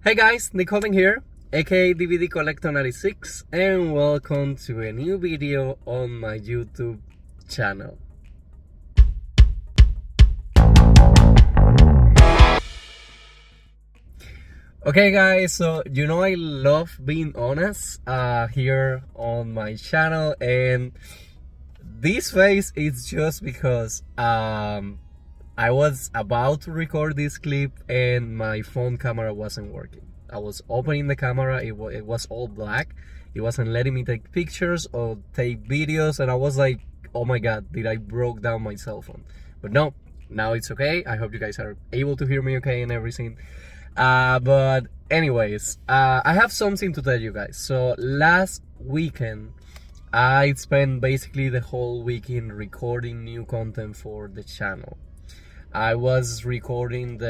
Hey guys, Nick Halden here, aka DVD Collector 96, and welcome to a new video on my YouTube channel. Okay guys, so I love being honest here on my channel, and this face is just because I was about to record this clip and my phone camera wasn't working. I was opening the camera, it was all black. It wasn't letting me take pictures or take videos, and I was like, oh my god, did I broke down my cell phone? But no, now it's okay. I hope you guys are able to hear me okay and everything. But anyways, I have something to tell you guys. So last weekend, I spent basically the whole weekend recording new content for the channel. I was recording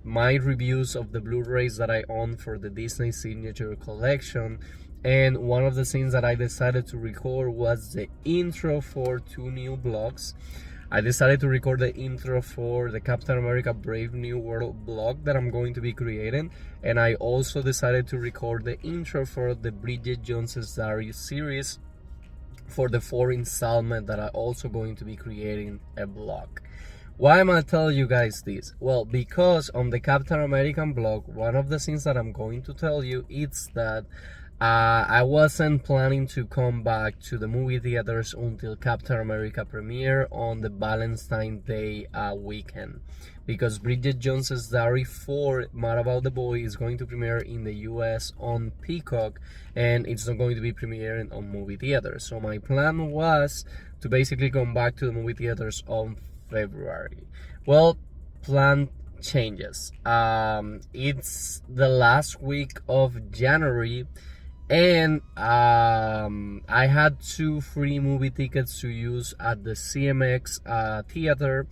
my reviews of the Blu-rays that I own for the Disney Signature Collection, and one of the things that I decided to record was the intro for two new vlogs. I decided to record the intro for the Captain America Brave New World vlog that I'm going to be creating, and I also decided to record the intro for the Bridget Jones's Diary series for the 4th installment that I'm also going to be creating a vlog. Why am I telling you guys this? Well, because on the Captain American vlog, one of the things that I'm going to tell you is that I wasn't planning to come back to the movie theaters until Captain America premiere on the Valentine's Day weekend, because Bridget Jones's Diary 4 Mad About the Boy is going to premiere in the US on Peacock, and it's not going to be premiering on movie theaters. So my plan was to basically come back to the movie theaters on February. Well, plan changes. It's the last week of January, and I had 2 free movie tickets to use at the CMX Theater,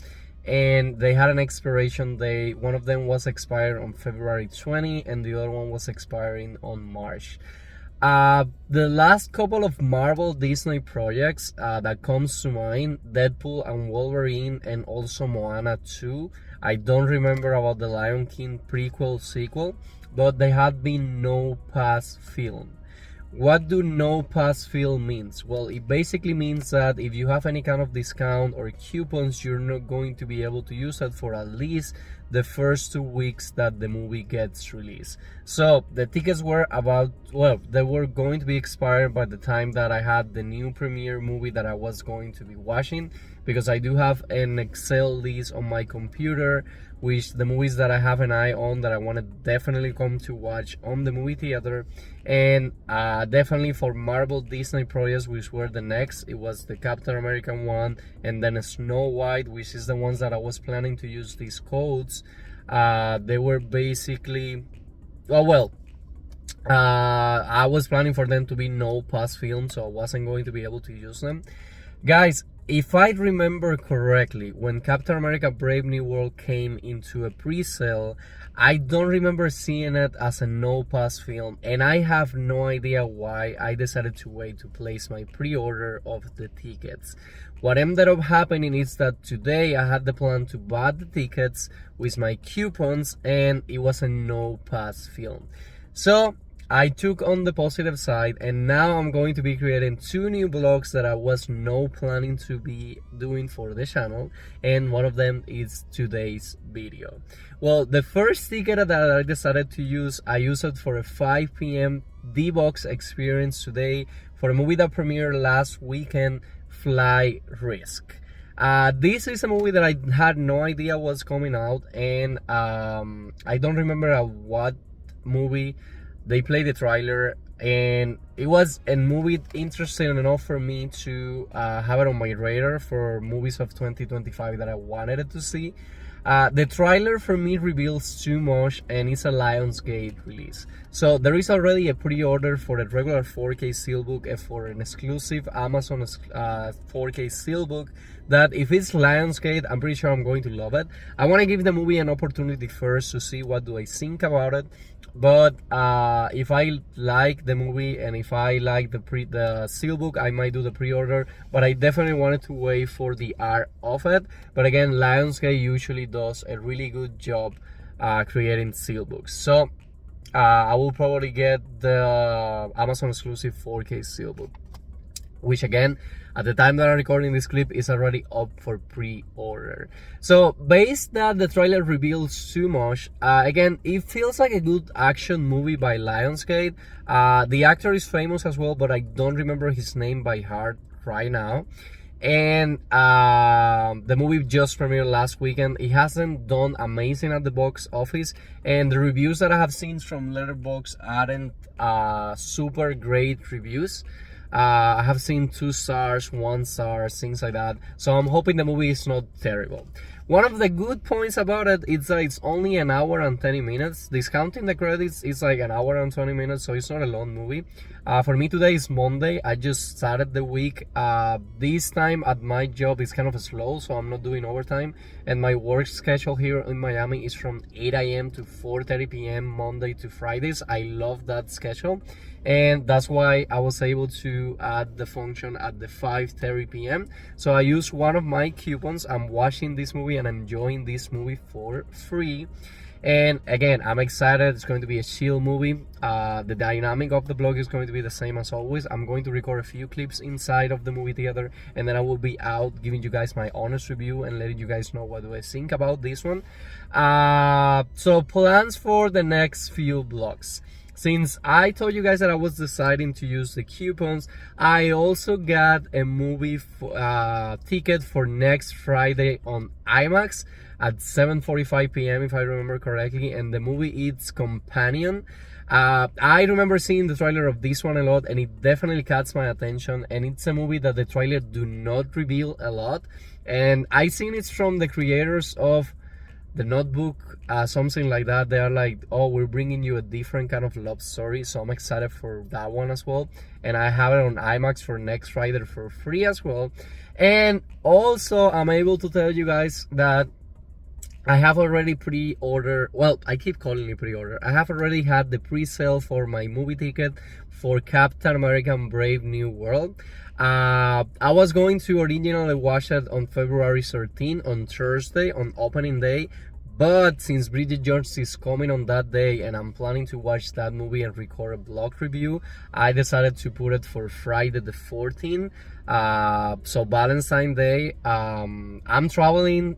and they had an expiration date. One of them was expired on February 20, and the other one was expiring on March. The last couple of Marvel Disney projects that comes to mind, Deadpool and Wolverine, and also Moana 2. I don't remember about the Lion King prequel sequel, but they had been no pass film. What do no pass film means? Well, it basically means that if you have any kind of discount or coupons, you're not going to be able to use it for at least the first 2 weeks that the movie gets released. So the tickets were they were going to be expired by the time that I had the new premiere movie that I was going to be watching, because I do have an Excel list on my computer which the movies that I have an eye on that I want to definitely come to watch on the movie theater. And definitely for Marvel Disney projects, which were the next, it was the Captain American one, and then Snow White, which is the ones that I was planning to use these codes. They were basically I was planning for them to be no pass film, so I wasn't going to be able to use them. Guys, if I remember correctly, when Captain America Brave New World came into a pre-sale, I don't remember seeing it as a no-pass film, and I have no idea why I decided to wait to place my pre-order of the tickets. What ended up happening is that today I had the plan to buy the tickets with my coupons, and it was a no-pass film. So I took on the positive side, and now I'm going to be creating 2 new vlogs that I was not planning to be doing for the channel, and one of them is today's video. Well, the first ticket that I decided to use, I used it for a 5 p.m. D-Box experience today for a movie that premiered last weekend, Fly Risk. This is a movie that I had no idea was coming out, and I don't remember what movie they played the trailer, and it was a movie interesting enough for me to have it on my radar for movies of 2025 that I wanted to see. The trailer for me reveals too much, and it's a Lionsgate release. So there is already a pre-order for a regular 4K steelbook and for an exclusive Amazon 4K steelbook that if it's Lionsgate, I'm pretty sure I'm going to love it. I want to give the movie an opportunity first to see what do I think about it. But if I like the movie and if I like the steelbook, I might do the pre-order. But I definitely wanted to wait for the art of it. But again, Lionsgate usually does a really good job creating steelbooks. So I will probably get the Amazon exclusive 4K Steelbook, which again, at the time that I'm recording this clip, is already up for pre-order. So based that the trailer reveals too much, again, it feels like a good action movie by Lionsgate. The actor is famous as well, but I don't remember his name by heart right now. And the movie just premiered last weekend. It hasn't done amazing at the box office, and the reviews that I have seen from Letterboxd aren't super great reviews. I have seen 2 stars, 1 star, things like that. So I'm hoping the movie is not terrible. One of the good points about it is that it's only an hour and 20 minutes. Discounting the credits, it's like an hour and 20 minutes, so it's not a long movie. For me, today is Monday. I just started the week. This time at my job is kind of slow, so I'm not doing overtime. And my work schedule here in Miami is from 8 a.m. to 4:30 p.m. Monday to Fridays. I love that schedule. And that's why I was able to add the function at the 5:30 p.m. So I used one of my coupons. I'm watching this movie and I'm enjoying this movie for free. And again, I'm excited. It's going to be a chill movie. The dynamic of the vlog is going to be the same as always. I'm going to record a few clips inside of the movie theater, and then I will be out giving you guys my honest review and letting you guys know what do I think about this one. So plans for the next few vlogs. Since I told you guys that I was deciding to use the coupons, I also got a movie ticket for next Friday on IMAX at 7:45 p.m. if I remember correctly, and the movie is Companion. I remember seeing the trailer of this one a lot, and it definitely caught my attention, and it's a movie that the trailer do not reveal a lot, and I seen it's from the creators of The Notebook, something like that. They are like, oh, we're bringing you a different kind of love story, so I'm excited for that one as well. And I have it on IMAX for next Friday for free as well. And also, I'm able to tell you guys that I have already pre-ordered, well, I keep calling it pre-order. I have already had the pre-sale for my movie ticket for Captain America Brave New World. I was going to originally watch it on February 13, on Thursday, on opening day. But since Bridget Jones is coming on that day and I'm planning to watch that movie and record a vlog review, I decided to put it for Friday the 14th. So Valentine's Day. I'm traveling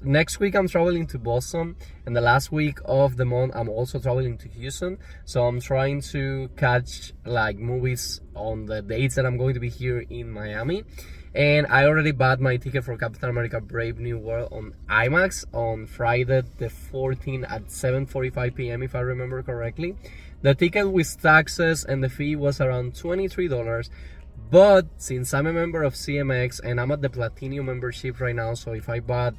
next week. I'm traveling to Boston, and the last week of the month I'm also traveling to Houston. So I'm trying to catch like movies on the dates that I'm going to be here in Miami. And I already bought my ticket for Captain America Brave New World on IMAX on Friday the 14th at 7:45 p.m. if I remember correctly. The ticket with taxes and the fee was around $23. But since I'm a member of CMX and I'm at the Platinum membership right now, so if I bought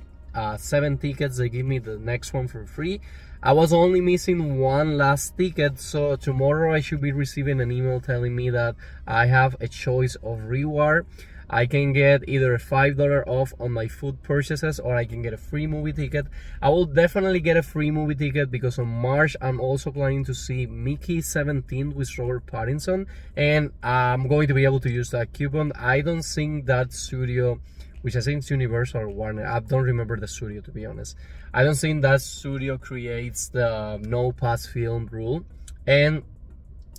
7 tickets, they give me the next one for free. I was only missing one last ticket, so tomorrow I should be receiving an email telling me that I have a choice of reward. I can get either a $5 off on my food purchases, or I can get a free movie ticket. I will definitely get a free movie ticket because on March I'm also planning to see Mickey 17 with Robert Pattinson, and I'm going to be able to use that coupon. I don't think that studio, which I think it's Universal or Warner, I don't remember the studio to be honest. I don't think that studio creates the no pass film rule, and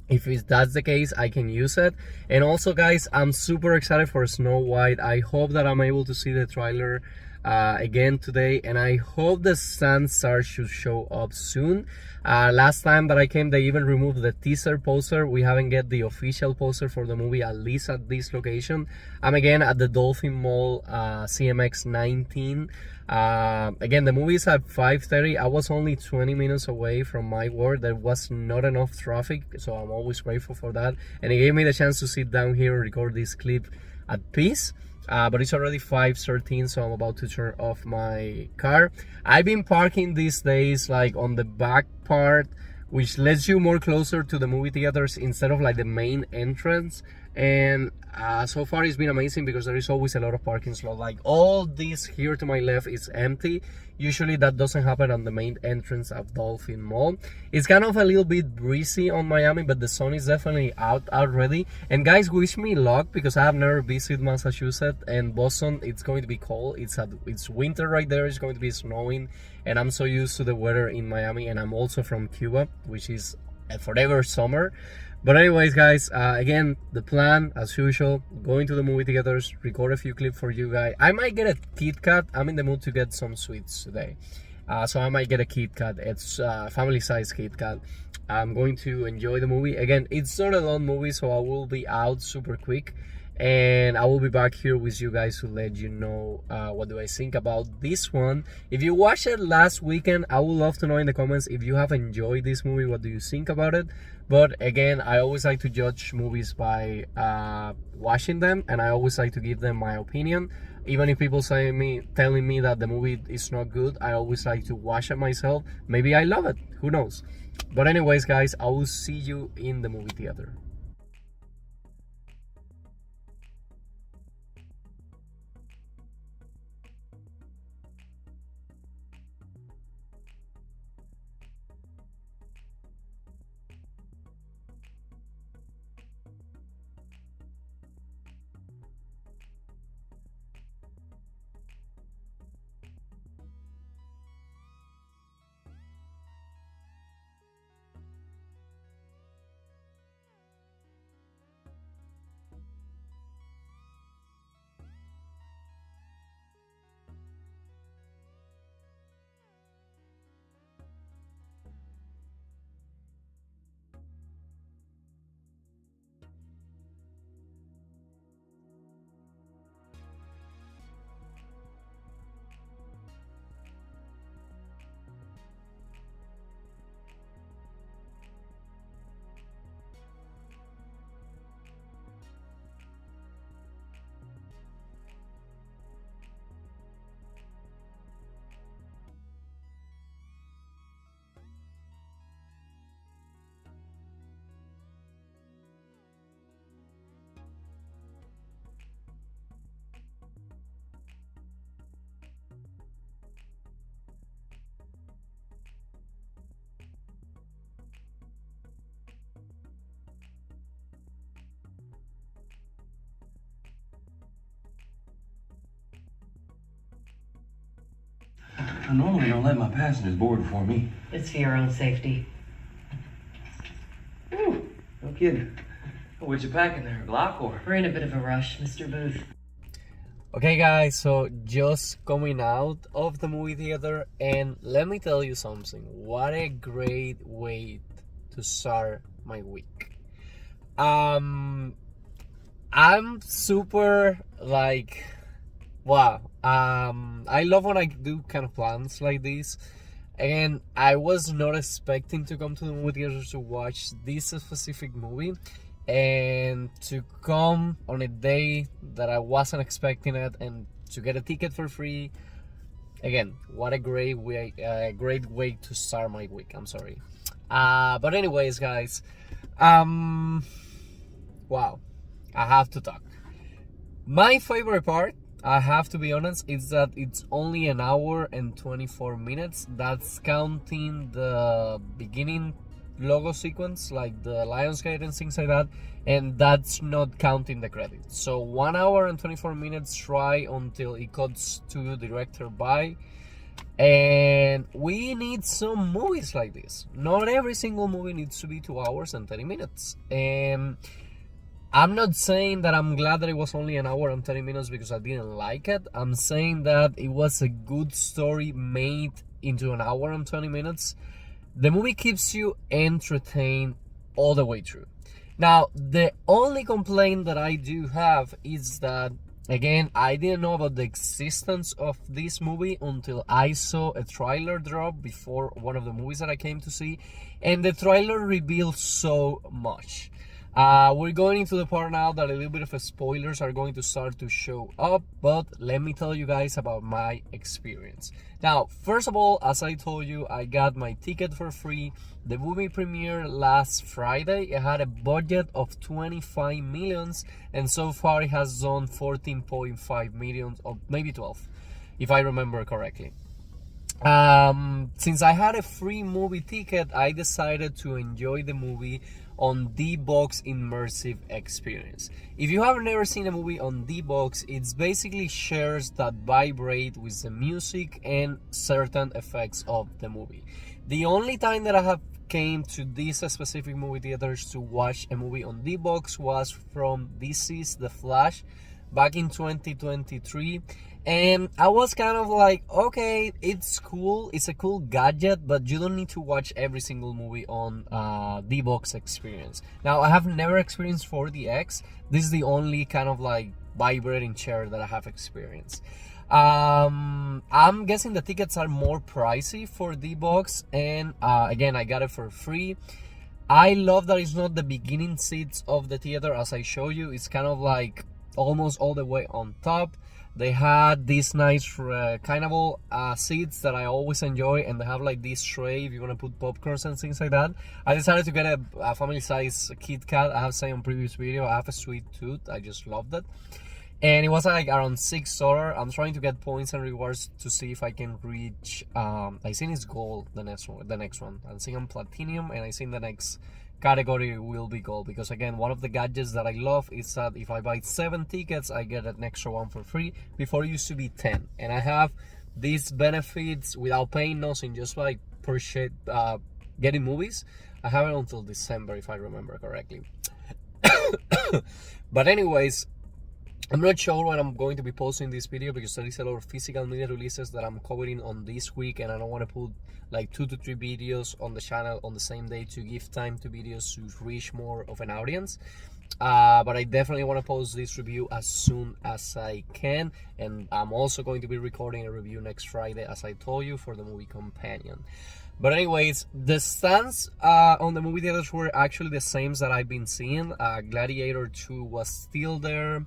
if that's the case, I can use it. And also guys, I'm super excited for Snow White. I hope that I'm able to see the trailer again today, and I hope the Sandstar should show up soon. Last time that I came, they even removed the teaser poster. We haven't get the official poster for the movie, at least at this location. I'm again at the Dolphin Mall, CMX 19. Again, the movie is at 5:30. I was only 20 minutes away from my work. There was not enough traffic, so I'm always grateful for that. And it gave me the chance to sit down here and record this clip at peace. But it's already 5:13, so I'm about to turn off my car. I've been parking these days like on the back part, which lets you more closer to the movie theaters instead of like the main entrance. and so far it's been amazing because there is always a lot of parking slot. Like all this here to my left is empty. Usually that doesn't happen on the main entrance of Dolphin Mall. It's kind of a little bit breezy on Miami, but the sun is definitely out already. And guys, wish me luck because I have never visited Massachusetts and Boston. It's going to be cold. It's winter right there. It's going to be snowing, and I'm so used to the weather in Miami. And I'm also from Cuba, which is a forever summer. But anyways, guys, again, the plan as usual, going to the movie theaters, record a few clips for you guys. I might get a Kit Kat. I'm in the mood to get some sweets today, so I might get a Kit Kat. It's family size Kit Kat. I'm going to enjoy the movie. Again, it's not a long movie, so I will be out super quick, and I will be back here with you guys to let you know what do I think about this one. If you watched it last weekend, I would love to know in the comments if you have enjoyed this movie. What do you think about it? But again, I always like to judge movies by watching them, and I always like to give them my opinion. Even if people telling me that the movie is not good, I always like to watch it myself. Maybe I love it, who knows. But anyways, guys, I will see you in the movie theater. I normally don't let my passengers board before me. It's for your own safety. Ooh, no kidding. What you packing there, Glock or? We're in a bit of a rush, Mr. Booth. Okay guys, so just coming out of the movie theater, and let me tell you something. What a great way to start my week. I'm super like, wow. I love when I do kind of plans like this. And I was not expecting to come to the movie theater to watch this specific movie, and to come on a day that I wasn't expecting it, and to get a ticket for free. Again, what a great way to start my week. I'm sorry. But anyways, guys, wow, I have to talk. My favorite part, I have to be honest, is that it's only an hour and 24 minutes. That's counting the beginning logo sequence, like the Lionsgate and things like that, and that's not counting the credits. So 1 hour and 24 minutes right until it cuts to director by. And we need some movies like this. Not every single movie needs to be 2 hours and 30 minutes. And I'm not saying that I'm glad that it was only an hour and 30 minutes because I didn't like it. I'm saying that it was a good story made into an hour and 20 minutes. The movie keeps you entertained all the way through. Now, the only complaint that I do have is that, again, I didn't know about the existence of this movie until I saw a trailer drop before one of the movies that I came to see. And the trailer revealed so much. We're going into the part now that a little bit of spoilers are going to start to show up, but let me tell you guys about my experience. Now, first of all, as I told you, I got my ticket for free. The movie premiered last Friday. It had a budget of 25 millions, and so far it has done 14.5 million, or maybe 12, if I remember correctly. Since I had a free movie ticket, I decided to enjoy the movie on D-Box immersive experience. If you have never seen a movie on D-Box, it's basically shares that vibrate with the music and certain effects of the movie. The only time that I have came to these specific movie theaters to watch a movie on D-Box was from DC's The Flash back in 2023, and I was kind of like, okay, it's cool, it's a cool gadget, but you don't need to watch every single movie on D-Box experience. Now, I have never experienced 4DX. This is the only kind of like vibrating chair that I have experienced. I'm guessing the tickets are more pricey for D-Box, and again, I got it for free. I love that it's not the beginning seats of the theater as I show you. It's kind of like almost all the way on top. They had these nice reclinable seats that I always enjoy, and they have like this tray if you want to put popcorns and things like that. I decided to get a family size Kit Kat. I have said on previous video, I have a sweet tooth. I just loved it. And it was like around $6. I'm trying to get points and rewards to see if I can reach, I think it's gold, the next one. I'm seeing on platinum, and I think the next category will be gold, because again, one of the gadgets that I love is that if I buy 7 tickets, I get an extra one for free. Before it used to be 10, and I have these benefits without paying nothing, just like purchase, getting movies. I have it until December, if I remember correctly. But anyways, I'm not sure when I'm going to be posting this video, because there is a lot of physical media releases that I'm covering on this week, and I don't want to put like 2 to 3 videos on the channel on the same day to give time to videos to reach more of an audience. But I definitely want to post this review as soon as I can, and I'm also going to be recording a review next Friday, as I told you, for the movie Companion. But anyways, the stands on the movie theaters were actually the same that I've been seeing. Gladiator 2 was still there.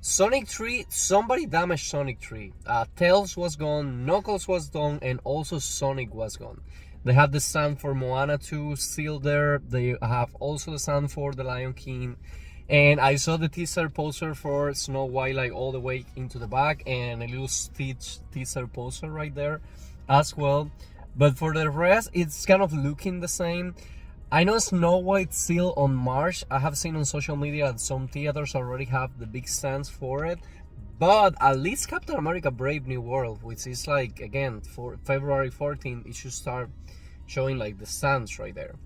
Sonic 3, somebody damaged Sonic 3. Tails was gone, Knuckles was done, and also Sonic was gone. They have the stand for Moana 2 still there. They have also the stand for The Lion King. And I saw the teaser poster for Snow White like all the way into the back, and a little Stitch teaser poster right there as well. But for the rest, it's kind of looking the same. I know Snow White still on March. I have seen on social media that some theaters already have the big stands for it. But at least Captain America Brave New World, which is like, again, for February 14th, it should start showing like the stands right there.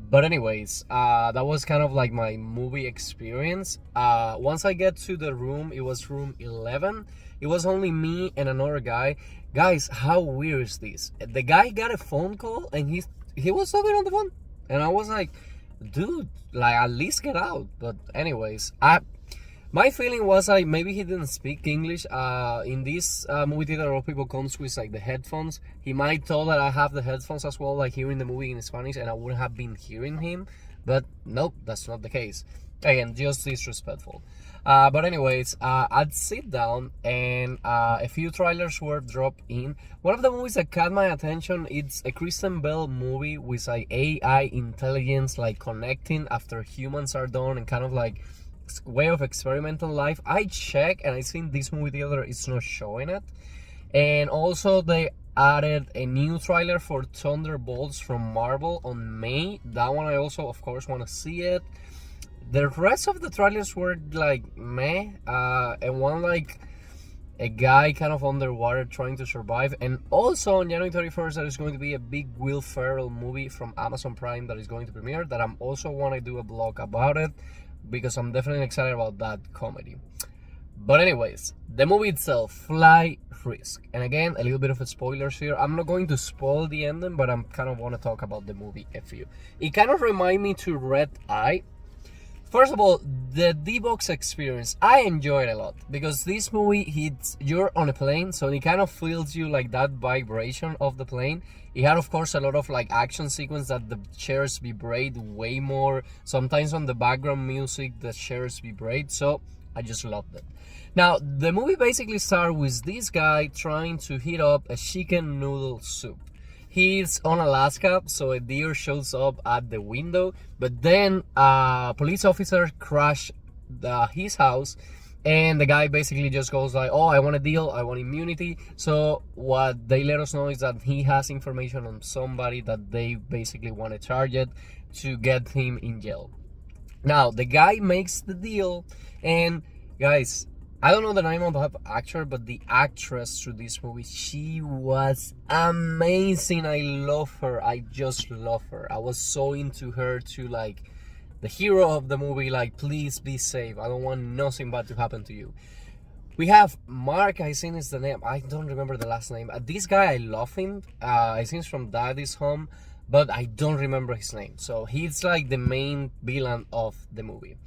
But anyways, that was kind of like my movie experience. Once I get to the room, it was room 11. It was only me and another guy. Guys, how weird is this? The guy got a phone call, and he was talking on the phone. And I was like, dude, like, at least get out. But anyways, my feeling was like maybe he didn't speak English. In this movie theater, a lot of people comes with like the headphones. He might thought that I have the headphones as well, like hearing the movie in Spanish, and I wouldn't have been hearing him. But nope, that's not the case. Again, just disrespectful. But anyways, I'd sit down, and a few trailers were dropped in. One of the movies that caught my attention, it's a Kristen Bell movie with like AI intelligence, like connecting after humans are done, and kind of like way of experimental life. I check, and I think this movie theater is not showing it. And also they added a new trailer for Thunderbolts from Marvel on May. That one I also, of course, want to see it. The rest of the trailers were like meh, and one like a guy kind of underwater trying to survive. And also on January 31st, there is going to be a big Will Ferrell movie from Amazon Prime that is going to premiere, that I'm also want to do a vlog about it, because I'm definitely excited about that comedy. But anyways, the movie itself, Fly Risk. And again, a little bit of spoilers here. I'm not going to spoil the ending, but I'm kind of want to talk about the movie a few. It kind of reminds me to Red Eye. First of all, the D-Box experience, I enjoy it a lot because this movie, you're on a plane, so it kind of feels you like that vibration of the plane. It had, of course, a lot of like action sequence that the chairs vibrate way more. Sometimes on the background music, the chairs vibrate, so I just loved it. Now, the movie basically starts with this guy trying to heat up a chicken noodle soup. He's on Alaska, so a deer shows up at the window, but then a police officer crashed his house, and the guy basically just goes like, oh, I want a deal, I want immunity. So what they let us know is that he has information on somebody that they basically want to target to get him in jail. Now, the guy makes the deal, and guys, I don't know the name of the actor, but the actress through this movie, she was amazing. I love her. I just love her. I was so into her to like the hero of the movie, like, please be safe. I don't want nothing bad to happen to you. We have Mark, I think is the name. I don't remember the last name. This guy, I love him. I think he's from Daddy's Home, but I don't remember his name. So he's like the main villain of the movie.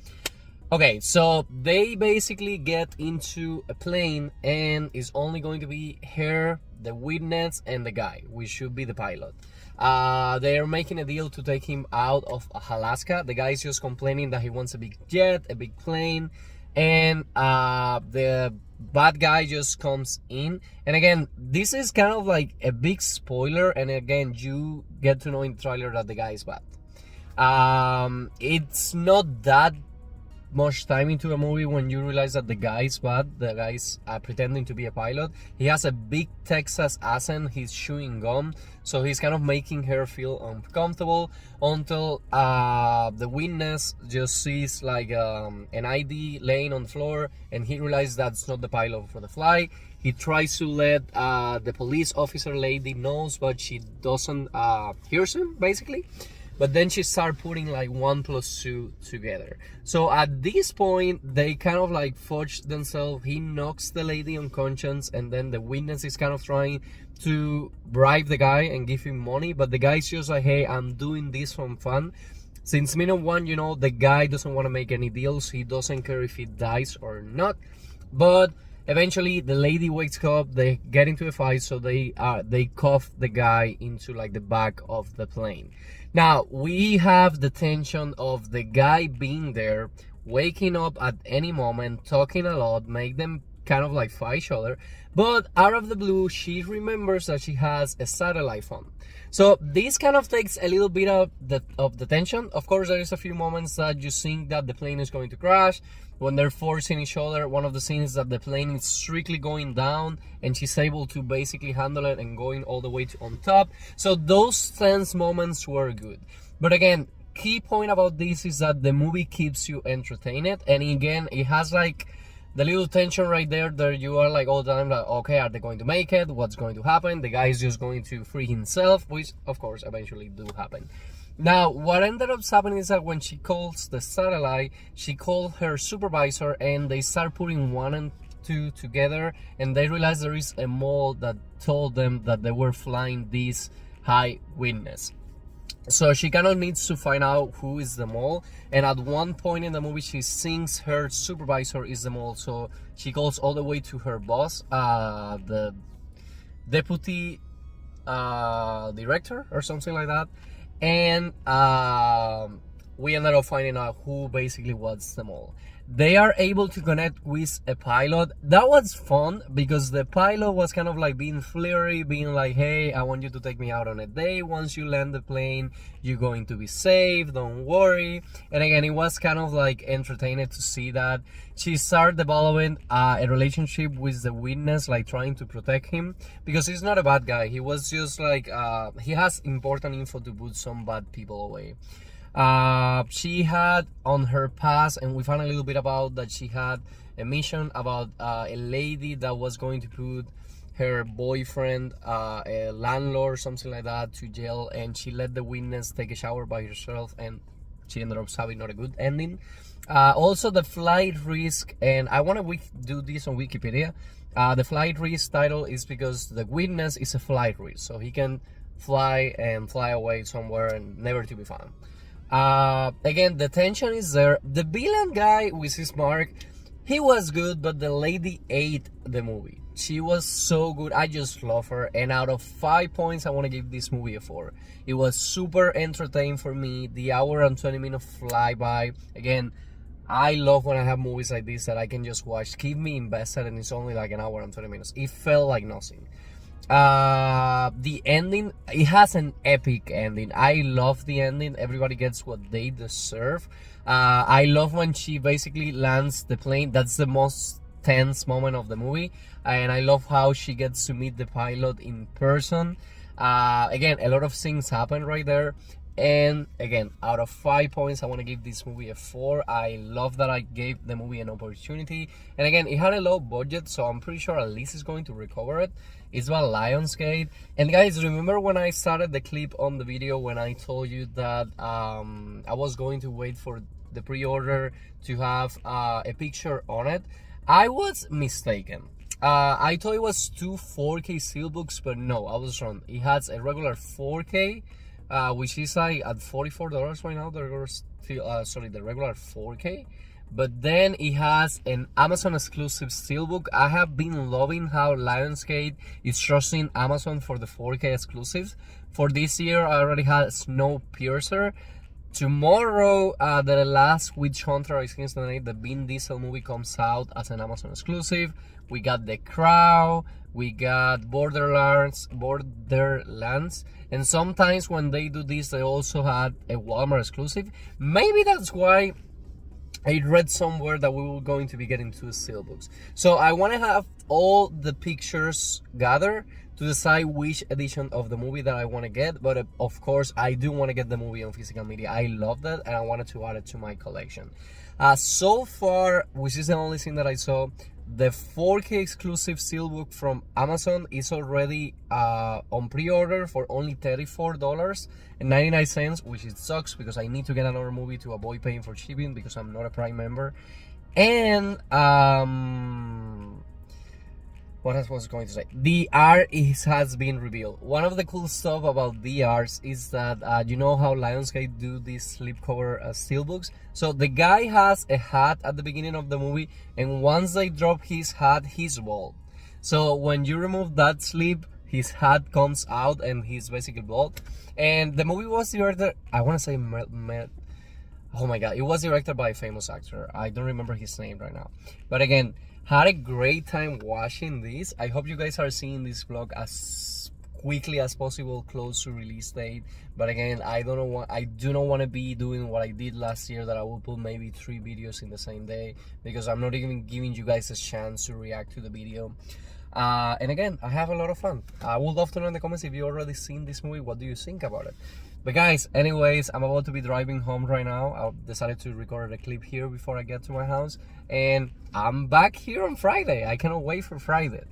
Okay, so they basically get into a plane and it's only going to be her, the witness, and the guy, which should be the pilot. They're making a deal to take him out of Alaska. The guy is just complaining that he wants a big jet, a big plane, and the bad guy just comes in. And again, this is kind of like a big spoiler, and again, you get to know in the trailer that the guy is bad. It's not that much time into a movie when you realize that the guy's bad. The guy's pretending to be a pilot. He has a big Texas accent. He's chewing gum, so he's kind of making her feel uncomfortable until the witness just sees like an ID laying on the floor, and he realizes that's not the pilot for the flight. He tries to let the police officer lady knows, but she doesn't hear him basically. But then she started putting like 1 + 2 together. So at this point, they kind of like fudge themselves. He knocks the lady unconscious, and then the witness is kind of trying to bribe the guy and give him money. But the guy's just like, hey, I'm doing this for fun. Since minute one, you know, the guy doesn't want to make any deals. He doesn't care if he dies or not. But eventually, the lady wakes up. They get into a fight, so they cuff the guy into like the back of the plane. Now, we have the tension of the guy being there, waking up at any moment, talking a lot, make them kind of like fight each other. But out of the blue, she remembers that she has a satellite phone. So this kind of takes a little bit of the tension. Of course, there is a few moments that you think that the plane is going to crash. When they're forcing each other, one of the scenes is that the plane is strictly going down and she's able to basically handle it and going all the way to on top. So those tense moments were good. But again, key point about this is that the movie keeps you entertained. And again, it has like the little tension right there that you are like all the time like, okay, are they going to make it? What's going to happen? The guy is just going to free himself, which of course eventually do happen. Now, what ended up happening is that when she calls the satellite, she called her supervisor and they start putting 1 and 2 together, and they realize there is a mall that told them that they were flying this high witness. So she kind of needs to find out who is the mole, and at one point in the movie she thinks her supervisor is the mole, so she goes all the way to her boss, the deputy director or something like that, and we ended up finding out who basically was the mole. They are able to connect with a pilot. That was fun because the pilot was kind of like being flirty, being like, hey, I want you to take me out on a date. Once you land the plane, you're going to be safe, don't worry. And again, it was kind of like entertaining to see that. She started developing a relationship with the witness, like trying to protect him, because he's not a bad guy. He was just like, he has important info to put some bad people away. She had on her past, and we found a little bit about that, she had a mission about a lady that was going to put her boyfriend, a landlord, something like that, to jail, and she let the witness take a shower by herself, and she ended up having not a good ending. Also, the flight risk, and I want to do this on Wikipedia. The flight risk title is because the witness is a flight risk, so he can fly and fly away somewhere and never to be found. Again, the tension is there. The villain guy, which is Mark, he was good, but the lady ate the movie. She was so good. I just love her. And out of 5 points, I want to give this movie a 4. It was super entertaining for me. The hour and 20-minute flyby. Again, I love when I have movies like this that I can just watch, keep me invested, and it's only like an hour and 20 minutes. It felt like nothing. The ending, it has an epic ending. I love the ending. Everybody gets what they deserve. I love when she basically lands the plane. That's the most tense moment of the movie, and I love how she gets to meet the pilot in person. Again, a lot of things happen right there. And again, out of 5 points, I want to give this movie a 4. I love that I gave the movie an opportunity. And again, it had a low budget, so I'm pretty sure at least it's going to recover it. It's by Lionsgate. And guys, remember when I started the clip on the video when I told you that I was going to wait for the pre-order to have a picture on it? I was mistaken. I thought it was 2 4K steelbooks, but no, I was wrong. It has a regular 4K, which is like at $44 right now. The regular 4K. But then it has an Amazon exclusive steelbook. I have been loving how Lionsgate is trusting Amazon for the 4K exclusives. For this year, I already had Snowpiercer. Tomorrow, the last Witch Hunter, I think it's the name, the Vin Diesel movie comes out as an Amazon exclusive. We got The Crow, we got Borderlands, and sometimes when they do this, they also had a Walmart exclusive. Maybe that's why I read somewhere that we were going to be getting 2 steelbooks. So I want to have all the pictures gathered to decide which edition of the movie that I want to get. But of course, I do want to get the movie on physical media. I love that, and I wanted to add it to my collection. So far, which is the only thing that I saw, the 4K exclusive steelbook from Amazon is already on pre-order for only $34.99, which it sucks because I need to get another movie to avoid paying for shipping because I'm not a Prime member. And what else was I going to say? The art has been revealed. One of the cool stuff about the arts is that you know how Lionsgate do these slipcover steelbooks. So the guy has a hat at the beginning of the movie, and once they drop his hat, he's bald. So when you remove that slip, his hat comes out and he's basically bald. And the movie was directed, I want to say oh my god, it was directed by a famous actor. I don't remember his name right now. But again, had a great time watching this. I hope you guys are seeing this vlog as quickly as possible, close to release date. But again, I do not want to be doing what I did last year, that I will put maybe 3 videos in the same day, because I'm not even giving you guys a chance to react to the video. And again, I have a lot of fun. I would love to know in the comments if you already seen this movie. What do you think about it? But guys, anyways, I'm about to be driving home right now. I decided to record a clip here before I get to my house, and I'm back here on Friday. I cannot wait for Friday.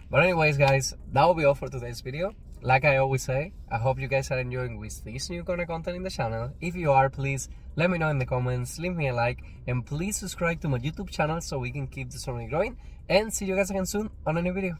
But anyways, guys, that will be all for today's video. Like I always say, I hope you guys are enjoying with this new kind of content in the channel. If you are, please let me know in the comments, leave me a like, and please subscribe to my YouTube channel so we can keep the story growing. And see you guys again soon on a new video.